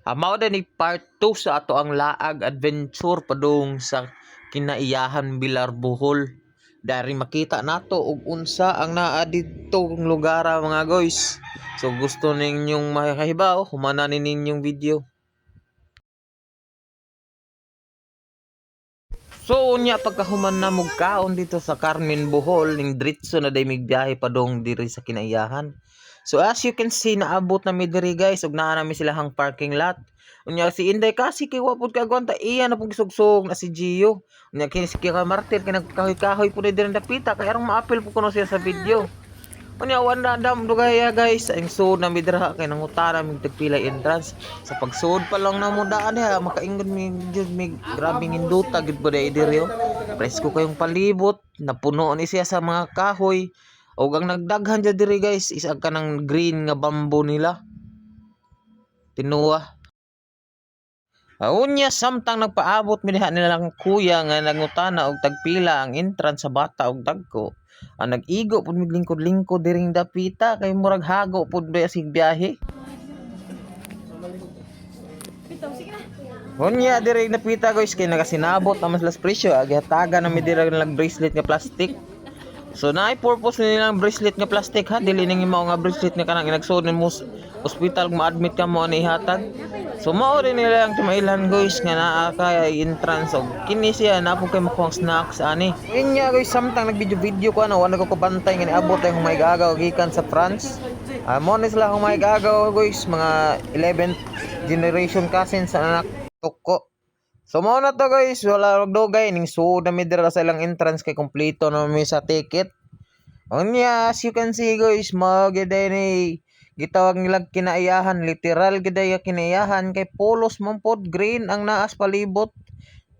Mao din ni part 2 sa ato ang laag adventure padung sa kinaiyahan Bilar Bohol. Dari makita nato og unsa ang naa didtong lugar mga guys. So gusto ninyong makahibaw, humananin ninyong video. So unya pagkahuman na mog kaon dito sa Carmen Bohol ning diretso na day migbiyahe padung diri sa kinaiyahan. So as you can see naabot na mi diri guys ug naa na mi silahang parking lot. Unya si Inday kasi kay wa pud kagwanta iya na pud sugsog na si Gio. Unya kini si Kika Martir kay nagkahoy-kahoy pud diri dapita kay arong maapil pud kuno siya sa video. Unya wala dam dugaya guys ang sud na mi dira kay nangutana mi tagpila entrance. Sa pagsud pa lang na mo daan diha makaingon mi jud mi grabe induta gid pud diri oh. Presko kayong palibot napuno ni siya sa mga kahoy. Og ang nagdaghan dyan diri guys is ang kanang green nga bamboo nila. Tinuwa. Unya samtang nagpaabot mi diha nilang kuya nga nangutana og tagpila ang entrance sa bata og dagko. Ang nag-igo pud mig lingkod-lingkod diring dapita kay murag hago pud ba sig biyahe. Unya diri napita guys kay nagasinabot naman sila presyo agihatagan na mi diri nag bracelet nga plastic. So naay purpose nilang bracelet nga plastic ha dili ning mao nga bracelet nga kanang inagsud mo hospital ma-admit ka mo ani ihatag. So mao rin nila ang tumailan guys nga naa kay entrance og kini siya na po kay makuha snacks ani. Inya guys samtang nag-video ko ano wala ko kabantay nga niabot ay humay gagaw gikan sa France. Mo ni sila humay gagaw guys mga 11th generation cousin sa anak Toko. So mao na to guys, wala magdugay ning suod na midra sa ilang entrance kay kompleto na mi sa ticket. Unya as you can see guys, magiday ni gitawag nilang kinaiyahan, literal giday kinaiyahan kay polos man pod green ang naas palibot.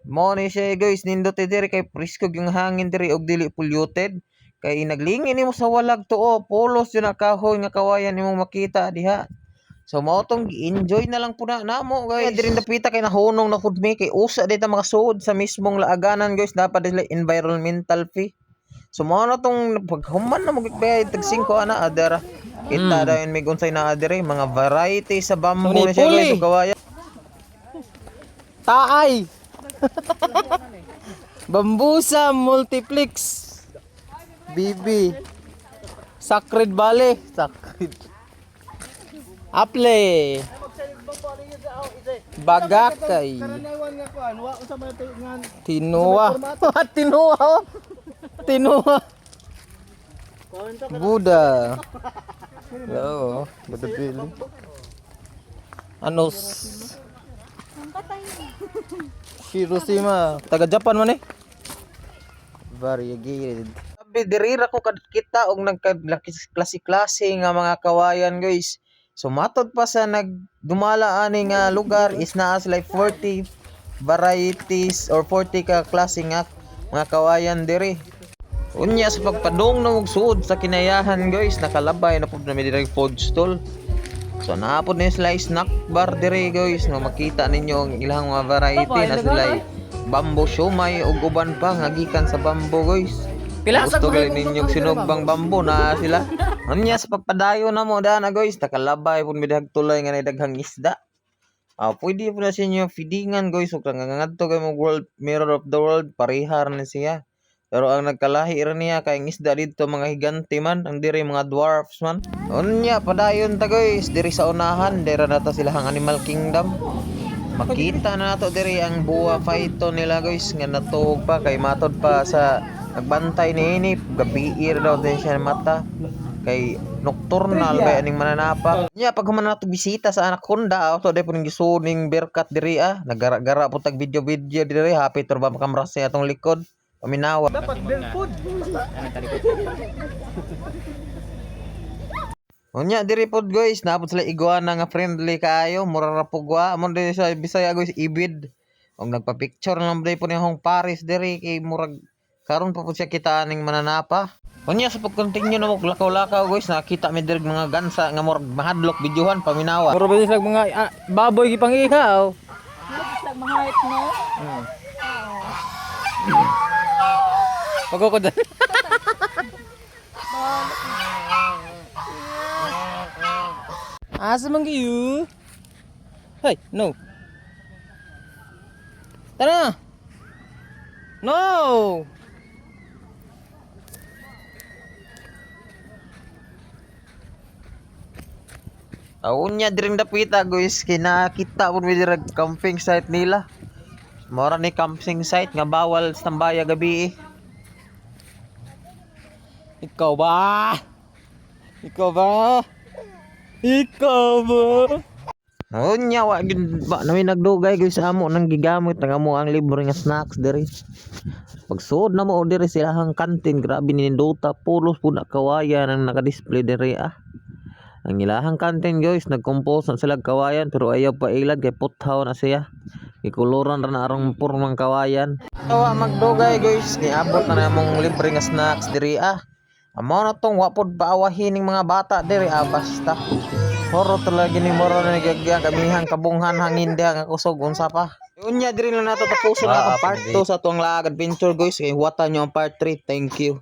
Mao ni siya guys, nindot diri kay priskog yung hangin diri og dili polluted. Kay naglingin nimo sa walag tuo, polos yun na kahoy nga kawayan imong makita diha. So mao tong enjoy na lang puna namo guys. Diri napita kay nahunong na food me kay usa dita mga suod sa mismong laaganan guys dapat dili environmental fee. So mao na tong paghuman na magbayad tag 5 ana adara. Kita dayon may unsay naa diri mga variety sa bamboo na siya guys ug kawayan. Taay. Bambusa multiplex. BB. Sacred Valley. Sacred. Aple. Bagakay. Tinuwa. Tinuwa. Tinuwa. Buddha. Hello. Buddha Bill. Anos. Hiroshima. Taga Japan man eh. Variegated. Sabi diri ra ko kita og nagklase-klase nga mga kawayan guys. So matod pa sa nagdumala ani nga lugar is naa sila 40 varieties or 40 ka klase nga mga kawayan diri. Unya sa pagpadong na suod sa kinayahan guys, nakalabay na pud na mi diri food stall. So naapod ni sila snack bar diri guys, nga makita ninyo ang ilang mga variety na sila bamboo siomai ug uban pa nga gikan sa bamboo guys. Gusto gali ninyong sinugbang bamboo na sila. Unya sa pagpadayo na mo dana guys, nakalabay pud mi tulay nga daghang isda. Pwede po na sa inyo feedingan guys, ug ngangadto kay mo World Mirror of the World parihar na siya. Pero ang nagkalahi ra niya kay isda dito mga higante man, ang diri mga dwarfs man. Unya padayon ta guys, diri sa unahan, dira na ta silahang Animal Kingdom. Makita na nato diri ang buwa python nila guys nga natuog pa kay matod pa sa nagbantay ni ini gabiir daw din siya mata kay nocturnal ba aning mananapa. Nya pag human nato bisita sa Anaconda auto day puning gisuning berkat diri nagara-gara pud tag video-video diri hapit ra ba makamra sa atong likod. Paminawa. Dapat barefoot. Unya diri pod guys, naapod sila iguana nga friendly kaayo, mura ra pugwa. Amo diri sa Bisaya guys ibid. Og nagpa-picture lang day po ni Hong Paris diri kay murag karon pa pud siya kita aning mananapa. Unya sa pag-continue na mo lakaw-lakaw guys, nakita mi diri mga gansa nga murag mahadlok videohan paminawa. Mura ba sila mga baboy gipangihaw? Sa mga height no? Pagko dali. Asa man kayo? Hey, no. Tara. No. Unya diring dapita guys, kinakita po mi dirag camping site nila. Mora ni camping site nga bawal sa tambaya gabi eh. Ikaw ba? Ikaw ba? Ikaw ba? Unya wa gid ba namin nagdugay guys sa amo nang gigamit ng amo ang libre nga snacks diri. Pagsuod na mo diri silahang kantin, grabe ninduta pulos pud na kawayan ang naka-display diri ah. Ang ilahang kantin guys, nag-compose na sila kawayan pero ayaw pa ilad kay puthaw na siya. Ikuluran ra na arong purmang kawayan. Tawa magdugay guys, niabot na namong libre nga snacks diri ah. Amo na tong wapod paawahin ning mga bata diri ah basta. Moro talaga ni moro na nagagya kamihang kabunghan hangin diha nga kusog unsa pa. Unya diri lang nato tapuson na ang part 2 sa tuang lag adventure guys. Kay huwata nyo ang part 3. Thank you.